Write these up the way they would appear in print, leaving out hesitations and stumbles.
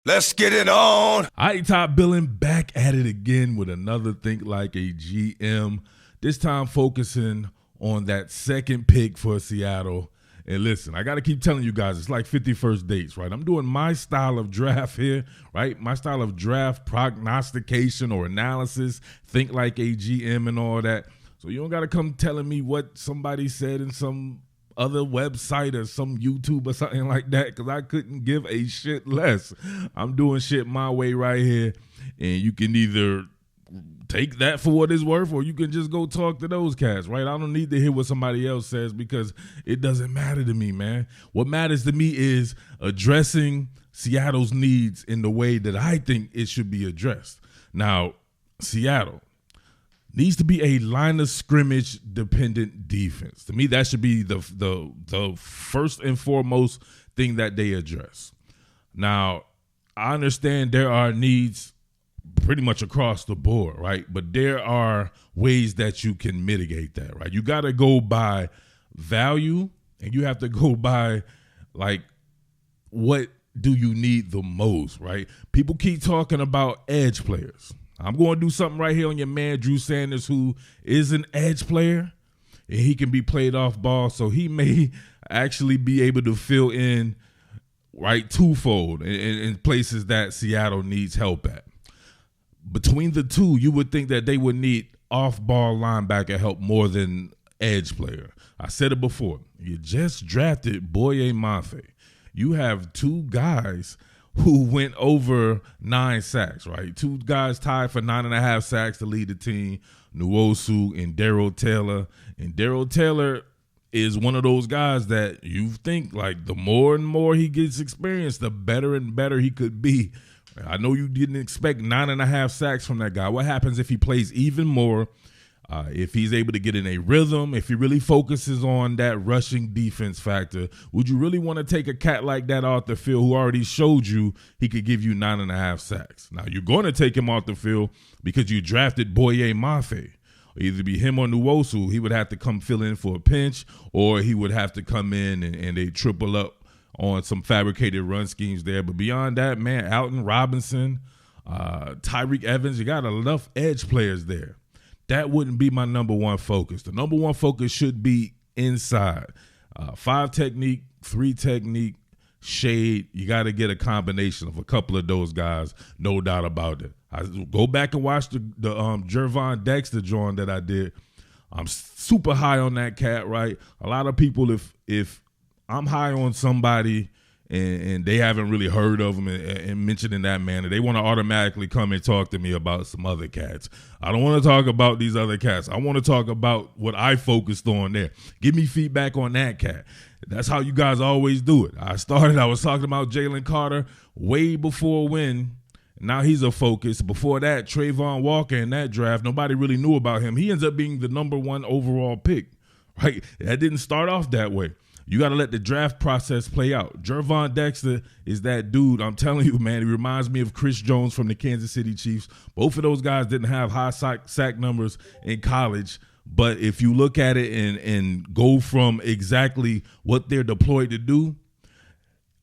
Let's get it on. All right, Top Billin back at it again with another Think Like a GM. This time focusing on that second pick for Seattle. And listen, I got to keep telling you guys, it's like 51st dates, right? I'm doing my style of draft here, right? My style of draft prognostication or analysis, think like a GM and all that. So you don't got to come telling me what somebody said in some other website or some YouTube or something like that, because I couldn't give a shit less. I'm doing shit my way right here, and you can either take that for what it's worth, or you can just go talk to those cats, right? I don't need to hear what somebody else says because it doesn't matter to me, man. What matters to me is addressing Seattle's needs in the way that I think it should be addressed. Now, Seattle needs to be a line of scrimmage dependent defense. To me, that should be the first and foremost thing that they address. Now, I understand there are needs pretty much across the board, right? But there are ways that you can mitigate that, right? You got to go by value, and you have to go by, like, what do you need the most, right? People keep talking about edge players. I'm going to do something right here on your man, Drew Sanders, who is an edge player, and he can be played off ball, so he may actually be able to fill in, right, twofold in places that Seattle needs help at. Between the two, you would think that they would need off-ball linebacker help more than edge player. I said it before. You just drafted Boye Mafe. You have two guys who went over 9 sacks, right? Two guys tied for 9.5 sacks to lead the team, Nwosu and Darrell Taylor. And Darrell Taylor is one of those guys that you think, like, the more and more he gets experience, the better and better he could be. I know you didn't expect 9.5 sacks from that guy. What happens if he plays even more, if he's able to get in a rhythm, if he really focuses on that rushing defense factor? Would you really want to take a cat like that off the field who already showed you he could give you 9.5 sacks? Now, you're going to take him off the field because you drafted Boye Mafe. Either be him or Nwosu. He would have to come fill in for a pinch, or he would have to come in and they triple up on some fabricated run schemes there. But beyond that, man, Alton Robinson, Tyreek Evans, you got enough edge players there. That wouldn't be my number one focus. The number one focus should be inside. 5 technique, 3 technique, shade. You got to get a combination of a couple of those guys, no doubt about it. I go back and watch the Gervon Dexter joint that I did. I'm super high on that cat, right? A lot of people, if I'm high on somebody and they haven't really heard of them and mentioned in that manner, they want to automatically come and talk to me about some other cats. I don't want to talk about these other cats. I want to talk about what I focused on there. Give me feedback on that cat. That's how you guys always do it. I was talking about Jalen Carter way before when. Now he's a focus. Before that, Trayvon Walker in that draft, nobody really knew about him. He ends up being the number 1 overall pick, right? That didn't start off that way. You got to let the draft process play out. Gervon Dexter is that dude. I'm telling you, man, he reminds me of Chris Jones from the Kansas City Chiefs. Both of those guys didn't have high sack numbers in college, but if you look at it and go from exactly what they're deployed to do,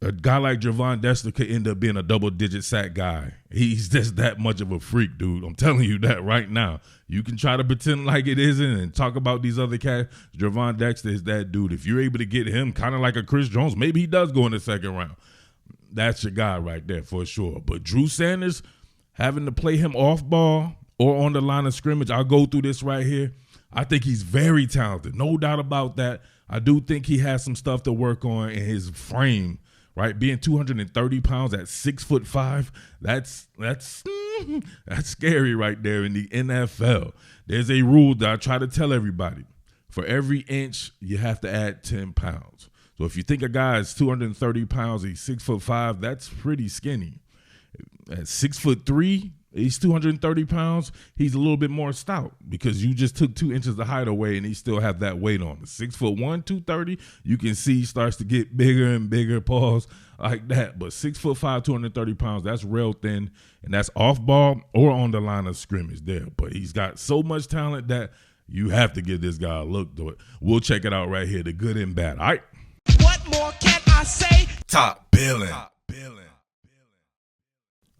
a guy like Gervon Dexter could end up being a double-digit sack guy. He's just that much of a freak, dude. I'm telling you that right now. You can try to pretend like it isn't and talk about these other cats. Gervon Dexter is that dude. If you're able to get him kind of like a Chris Jones, maybe he does go in the second round. That's your guy right there for sure. But Drew Sanders, having to play him off ball or on the line of scrimmage, I'll go through this right here. I think he's very talented. No doubt about that. I do think he has some stuff to work on in his frame. Right, being 230 pounds at 6'5", that's scary right there in the NFL. There's a rule that I try to tell everybody: for every inch, you have to add 10 pounds. So if you think a guy is 230 pounds, he's 6'5", that's pretty skinny. At 6'3", he's 230 pounds. He's a little bit more stout because you just took 2 inches of height away and he still have that weight on. 6'1", 230, you can see he starts to get bigger and bigger, pause like that. But 6'5", 230 pounds, that's real thin, and that's off ball or on the line of scrimmage there. But he's got so much talent that you have to give this guy a look to it. We'll check it out right here, the good and bad. All right. What more can I say? Top Billin.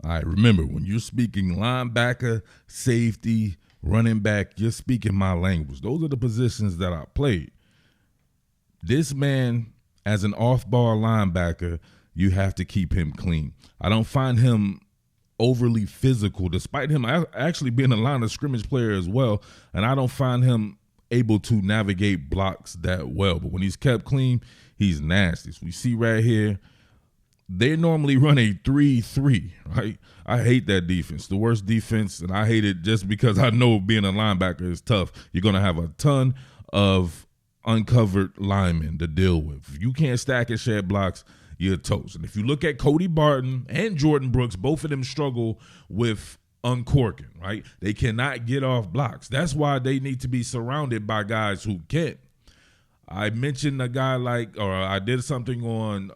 All right, remember, when you're speaking linebacker, safety, running back, you're speaking my language. Those are the positions that I played. This man, as an off-ball linebacker, you have to keep him clean. I don't find him overly physical, despite him actually being a line of scrimmage player as well, and I don't find him able to navigate blocks that well. But when he's kept clean, he's nasty. So we see right here, they normally run a 3-3, right? I hate that defense, the worst defense, and I hate it just because I know being a linebacker is tough. You're going to have a ton of uncovered linemen to deal with. If you can't stack and shed blocks, you're toast. And if you look at Cody Barton and Jordan Brooks, both of them struggle with uncorking, right? They cannot get off blocks. That's why they need to be surrounded by guys who can. I mentioned a guy I did something on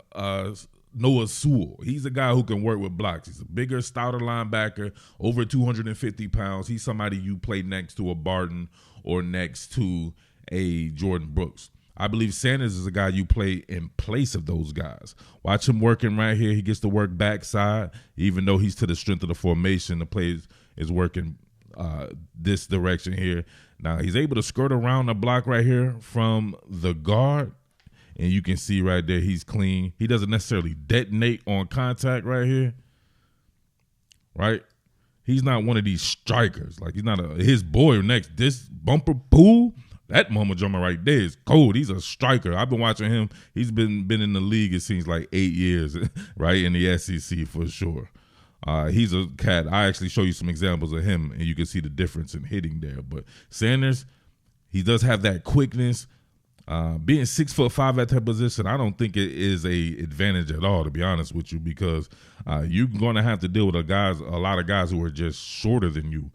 Noah Sewell. He's a guy who can work with blocks. He's a bigger, stouter linebacker, over 250 pounds. He's somebody you play next to a Barton or next to a Jordan Brooks. I believe Sanders is a guy you play in place of those guys. Watch him working right here. He gets to work backside, even though he's to the strength of the formation. The play is working this direction here. Now, he's able to skirt around the block right here from the guard, and you can see right there he's clean. He doesn't necessarily detonate on contact right here, right? He's not one of these strikers. Like, he's not his boy next. This bumper pool, that Mama Drummer right there is cold. He's a striker. I've been watching him. He's been in the league, it seems like 8 years, right, in the SEC for sure. He's a cat. I actually show you some examples of him, and you can see the difference in hitting there. But Sanders, he does have that quickness. Being 6'5" at that position, I don't think it is a advantage at all, to be honest with you, because you're going to have to deal with a lot of guys who are just shorter than you.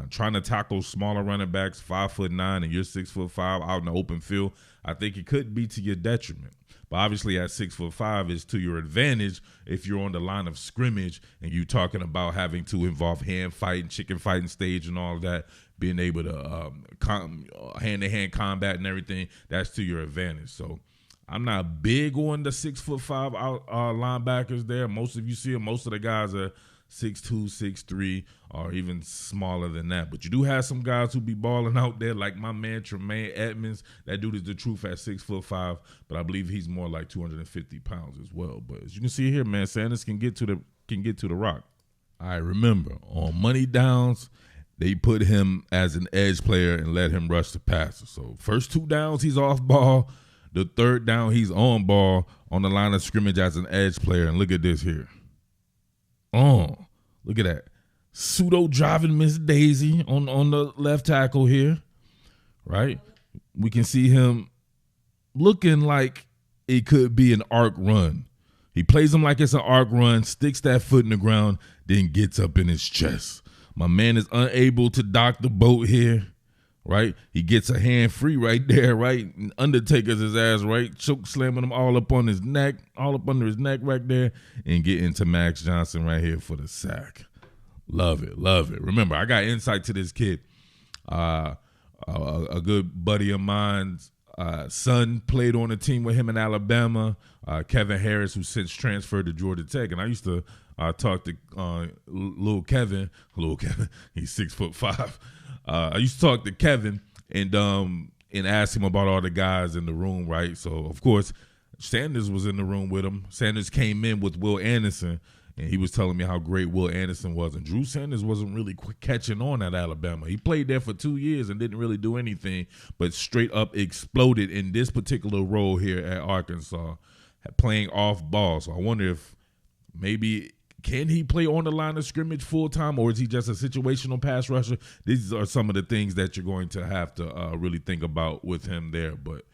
Trying to tackle smaller running backs, 5'9", and you're 6'5" out in the open field, I think it could be to your detriment. But obviously at 6'5" is to your advantage if you're on the line of scrimmage and you're talking about having to involve hand fighting, chicken fighting stage and all of that, being able to hand-to-hand combat and everything. That's to your advantage. So I'm not big on the 6'5" linebackers there. Most of you see them. Most of the guys are 6'2", 6'3", or even smaller than that. But you do have some guys who be balling out there, like my man Tremaine Edmonds. That dude is the truth at 6'5", but I believe he's more like 250 pounds as well. But as you can see here, man, Sanders can get to the rock. All right, remember, on money downs, they put him as an edge player and let him rush the passer. So first 2 downs, he's off ball. The third down, he's on ball on the line of scrimmage as an edge player. And look at this here. Oh, look at that. Pseudo driving Miss Daisy on the left tackle here, right? We can see him looking like it could be an arc run. He plays him like it's an arc run, sticks that foot in the ground, then gets up in his chest. My man is unable to dock the boat here, right? He gets a hand free right there, right? Undertaker's his ass, right? Choke slamming him all up on his neck, all up under his neck right there, and get into Max Johnson right here for the sack. Love it, love it. Remember, I got insight to this kid. A good buddy of mine's son played on a team with him in Alabama, Kevin Harris, who since transferred to Georgia Tech. And I used to talk to little Kevin, he's 6'5". I used to talk to Kevin and ask him about all the guys in the room, right? So, of course, Sanders was in the room with him. Sanders came in with Will Anderson, and he was telling me how great Will Anderson was. And Drew Sanders wasn't really catching on at Alabama. He played there for 2 years and didn't really do anything, but straight up exploded in this particular role here at Arkansas, playing off ball. So I wonder if maybe can he play on the line of scrimmage full time, or is he just a situational pass rusher? These are some of the things that you're going to have to really think about with him there. But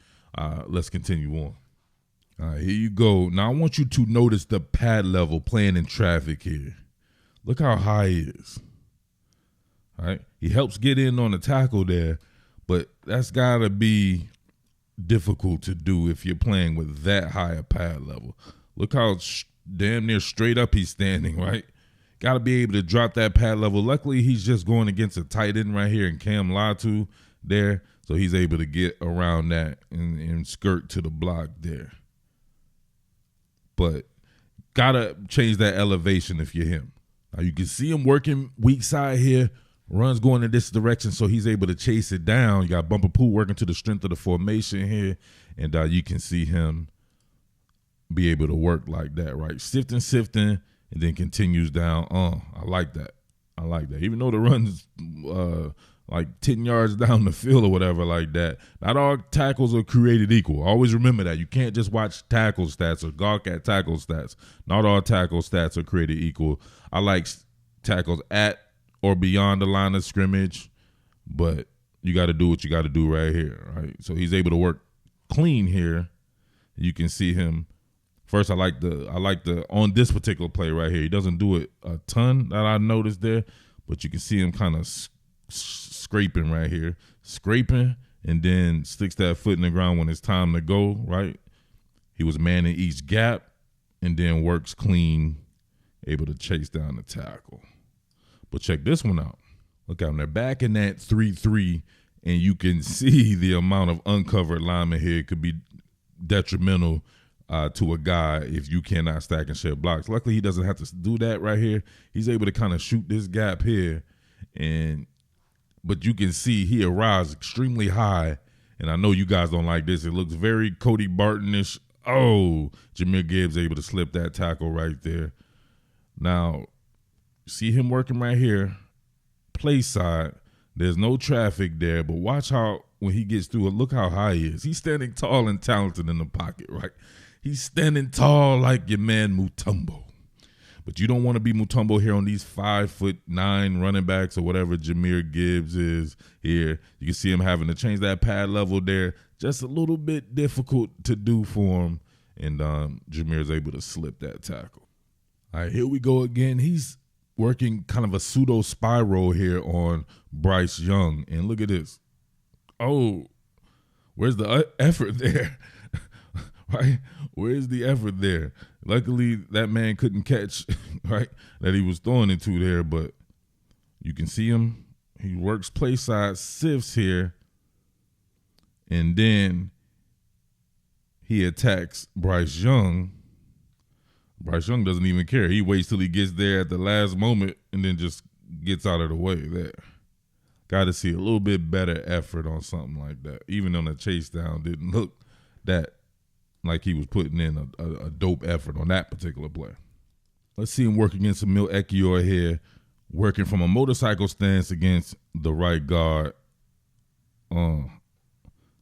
let's continue on. All right, here you go. Now I want you to notice the pad level playing in traffic here. Look how high he is. All right, he helps get in on the tackle there, but that's got to be difficult to do if you're playing with that high a pad level. Look how damn near straight up he's standing, right? Got to be able to drop that pad level. Luckily, he's just going against a tight end right here in Cam Latu there, so he's able to get around that and skirt to the block there. But got to change that elevation if you're him. Now you can see him working weak side here. Runs going in this direction, so he's able to chase it down. You got Bumper Pool working to the strength of the formation here, and you can see him be able to work like that, right? Sifting, and then continues down. I like that. I like that. Even though the run's like 10 yards down the field or whatever like that, not all tackles are created equal. Always remember that. You can't just watch tackle stats or gawk at tackle stats. Not all tackle stats are created equal. I like tackles at or beyond the line of scrimmage, but you got to do what you got to do right here, right? So he's able to work clean here. You can see him. First, I like the on this particular play right here. He doesn't do it a ton that I noticed there, but you can see him kind of scraping right here, scraping, and then sticks that foot in the ground when it's time to go, right? He was manning each gap and then works clean, able to chase down the tackle. But check this one out. Look out, they're back in that 3-3, and you can see the amount of uncovered linemen here could be detrimental to a guy if you cannot stack and shed blocks. Luckily, he doesn't have to do that right here. He's able to kind of shoot this gap here, but you can see he arrives extremely high, and I know you guys don't like this. It looks very Cody Barton-ish. Oh, Jahmyr Gibbs able to slip that tackle right there. Now, see him working right here, play side. There's no traffic there, but watch how when he gets through it, look how high he is. He's standing tall and talented in the pocket, right? He's standing tall like your man Mutombo. But you don't want to be Mutombo here on these 5'9" running backs or whatever Jahmyr Gibbs is here. You can see him having to change that pad level there. Just a little bit difficult to do for him. And Jahmyr is able to slip that tackle. All right, here we go again. He's working kind of a pseudo spiral here on Bryce Young. And look at this. Oh, where's the effort there? Right? Where's the effort there? Luckily, that man couldn't catch, right, that he was throwing into there. But you can see him. He works play side, sifts here. And then he attacks Bryce Young. Bryce Young doesn't even care. He waits till he gets there at the last moment and then just gets out of the way there. Got to see a little bit better effort on something like that. Even on the chase down, didn't look that like he was putting in a dope effort on that particular play. Let's see him work against Emil Ekiyor here, working from a motorcycle stance against the right guard.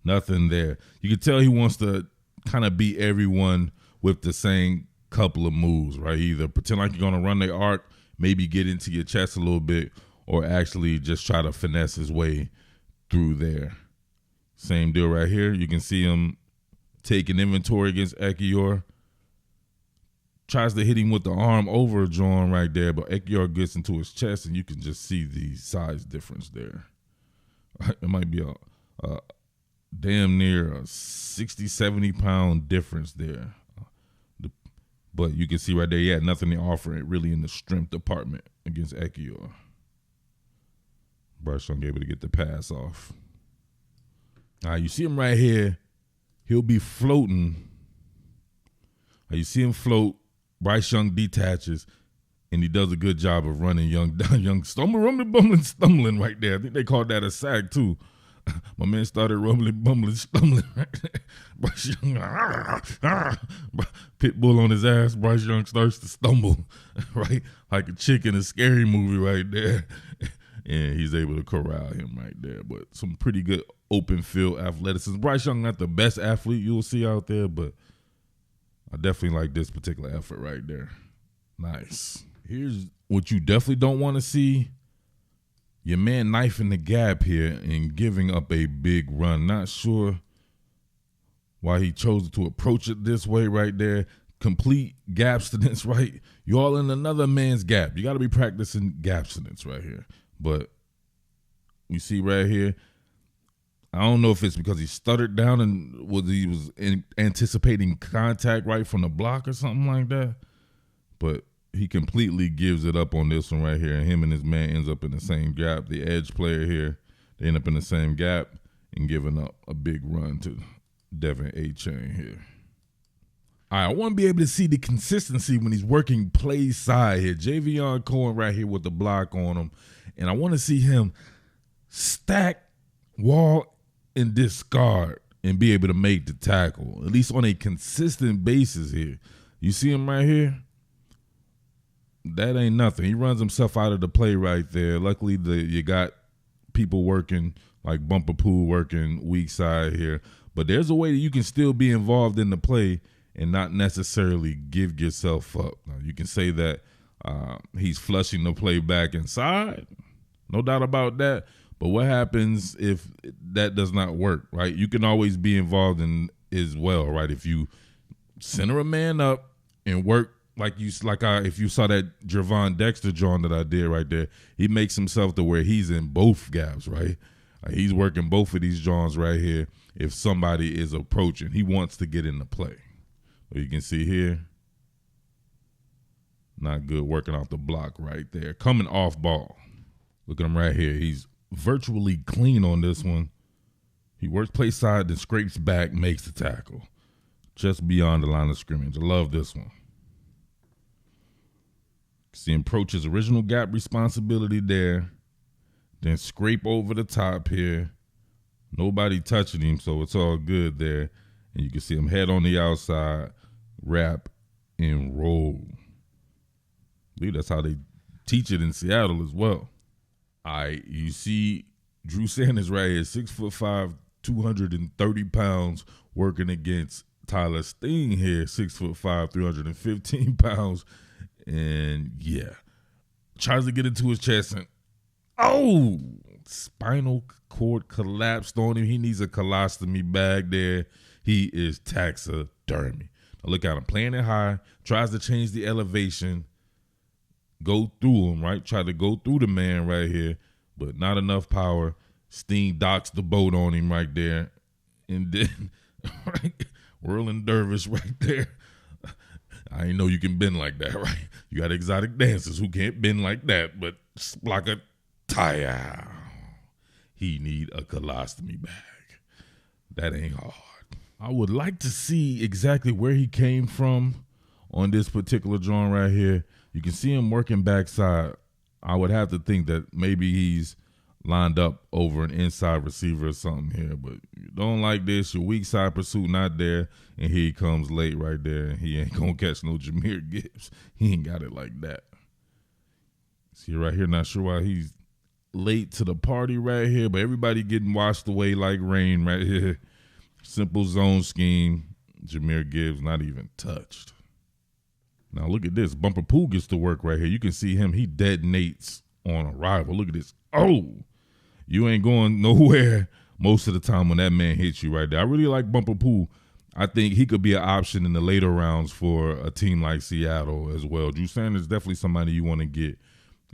Nothing there. You can tell he wants to kind of beat everyone with the same couple of moves, right? Either pretend like you're going to run the arc, maybe get into your chest a little bit, or actually just try to finesse his way through there. Same deal right here. You can see him taking inventory against Ekiyor. Tries to hit him with the arm overdrawn right there, but Ekiyor gets into his chest, and you can just see the size difference there. It might be a damn near a 60, 70-pound difference there. But you can see right there, he had nothing to offer it really in the strength department against Ekiyor. Bryce Young able to get the pass off. All right, you see him right here. He'll be floating. You see him float. Bryce Young detaches, and he does a good job of running Young down. Young stumbling right there. I think they called that a sack too. My man started stumbling right there. Bryce Young, Pitbull on his ass. Bryce Young starts to stumble, right? Like a chick in a scary movie right there. And he's able to corral him right there. But some pretty good open field athleticism. Bryce Young not the best athlete you'll see out there, but I definitely like this particular effort right there. Nice. Here's what you definitely don't want to see. Your man knifing the gap here and giving up a big run. Not sure why he chose to approach it this way right there. Complete gapstinence, right? You're all in another man's gap. You got to be practicing gapstinence right here. But you see right here, I don't know if it's because he stuttered down and he was anticipating contact right from the block or something like that. But he completely gives it up on this one right here. And him and his man ends up in the same gap. The edge player here, they end up in the same gap and giving up a big run to Devin A-Chain here. All right, I want to be able to see the consistency when he's working play side here. Javion Cohen right here with the block on him. And I want to see him stack, wall, and discard and be able to make the tackle, at least on a consistent basis here. You see him right here? That ain't nothing. He runs himself out of the play right there. Luckily, you got people working, like Bumper Pool working weak side here. But there's a way that you can still be involved in the play and not necessarily give yourself up. Now, you can say that he's flushing the play back inside. No doubt about that. But what happens if that does not work, right? You can always be involved in as well, right? If you center a man up and work if you saw that Gervon Dexter drawing that I did right there, he makes himself to where he's in both gaps, right? He's working both of these drawings right here. If somebody is approaching, he wants to get in the play. So you can see here, not good working off the block right there. Coming off ball. Look at him right here. He's virtually clean on this one. He works play side, then scrapes back, makes the tackle. Just beyond the line of scrimmage. I love this one. See him approach his original gap responsibility there. Then scrape over the top here. Nobody touching him, so it's all good there. And you can see him head on the outside, wrap, and roll. I believe that's how they teach it in Seattle as well. All right, you see Drew Sanders right here, 6'5", 230 pounds, working against Tyler Steen here, 6'5", 315 pounds. And yeah, tries to get into his chest and spinal cord collapsed on him. He needs a colostomy bag there. He is taxidermy. Now look at him playing it high, tries to change the elevation, go through him, right? Try to go through the man right here, but not enough power. Steen docks the boat on him right there. And then right, whirling dervish right there. I ain't know you can bend like that, right? You got exotic dancers who can't bend like that, but like a tire. He need a colostomy bag. That ain't hard. I would like to see exactly where he came from on this particular drawing right here. You can see him working backside. I would have to think that maybe he's lined up over an inside receiver or something here, but you don't like this. Your weak side pursuit not there, and here he comes late right there, and he ain't gonna catch no Jahmyr Gibbs. He ain't got it like that. See right here, not sure why he's late to the party right here, but everybody getting washed away like rain right here. Simple zone scheme. Jahmyr Gibbs not even touched. Now look at this. Bumper Pool gets to work right here. You can see him. He detonates on arrival. Look at this. Oh, you ain't going nowhere most of the time when that man hits you right there. I really like Bumper Pool. I think he could be an option in the later rounds for a team like Seattle as well. Drew Sanders is definitely somebody you want to get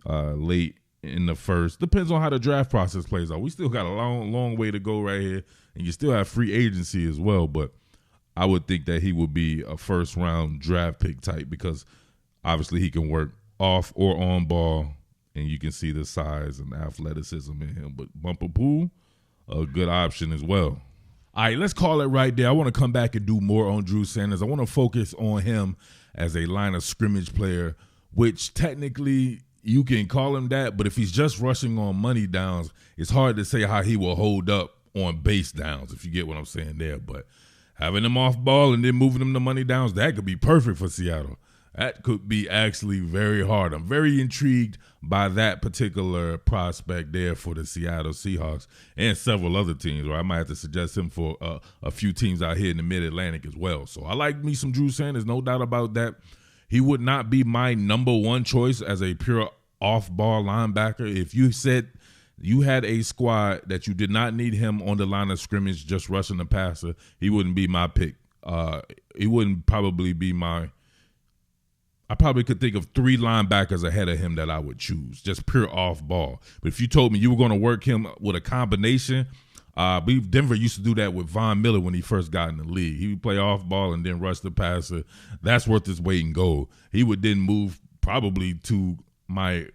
late in the first. Depends on how the draft process plays out. We still got a long way to go right here, and you still have free agency as well, but I would think that he would be a first-round draft pick type because obviously he can work off or on ball, and you can see the size and athleticism in him. But Bumper Pool, a good option as well. All right, let's call it right there. I want to come back and do more on Drew Sanders. I want to focus on him as a line of scrimmage player, which technically you can call him that, but if he's just rushing on money downs, it's hard to say how he will hold up on base downs, if you get what I'm saying there. But having him off ball and then moving him to money downs, that could be perfect for Seattle. That could be actually very hard. I'm very intrigued by that particular prospect there for the Seattle Seahawks and several other teams, or I might have to suggest him for a few teams out here in the Mid-Atlantic as well. So I like me some Drew Sanders, no doubt about that. He would not be my number one choice as a pure off-ball linebacker. If you said you had a squad that you did not need him on the line of scrimmage just rushing the passer, he wouldn't be my pick. He wouldn't probably be my – I probably could think of 3 linebackers ahead of him that I would choose, just pure off-ball. But if you told me you were going to work him with a combination, I believe Denver used to do that with Von Miller when he first got in the league. He would play off-ball and then rush the passer. That's worth his weight in gold. He would then move probably to my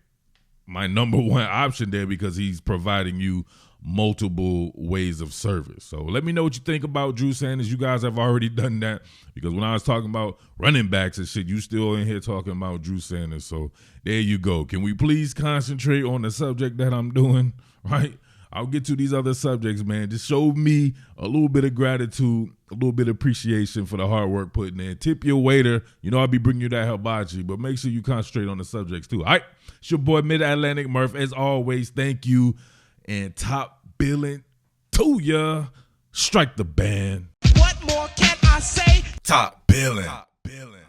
number one option there because he's providing you multiple ways of service. So let me know what you think about Drew Sanders. You guys have already done that, because when I was talking about running backs and shit, you still in here talking about Drew Sanders. So there you go. Can we please concentrate on the subject that I'm doing, right? I'll get to these other subjects, man. Just show me a little bit of gratitude, a little bit of appreciation for the hard work putting in. Tip your waiter. You know I'll be bringing you that hibachi, but make sure you concentrate on the subjects too. All right, it's your boy Mid-Atlantic Murph. As always, thank you, and top billing to ya. Strike the band. What more can I say? Top billing. Top billing.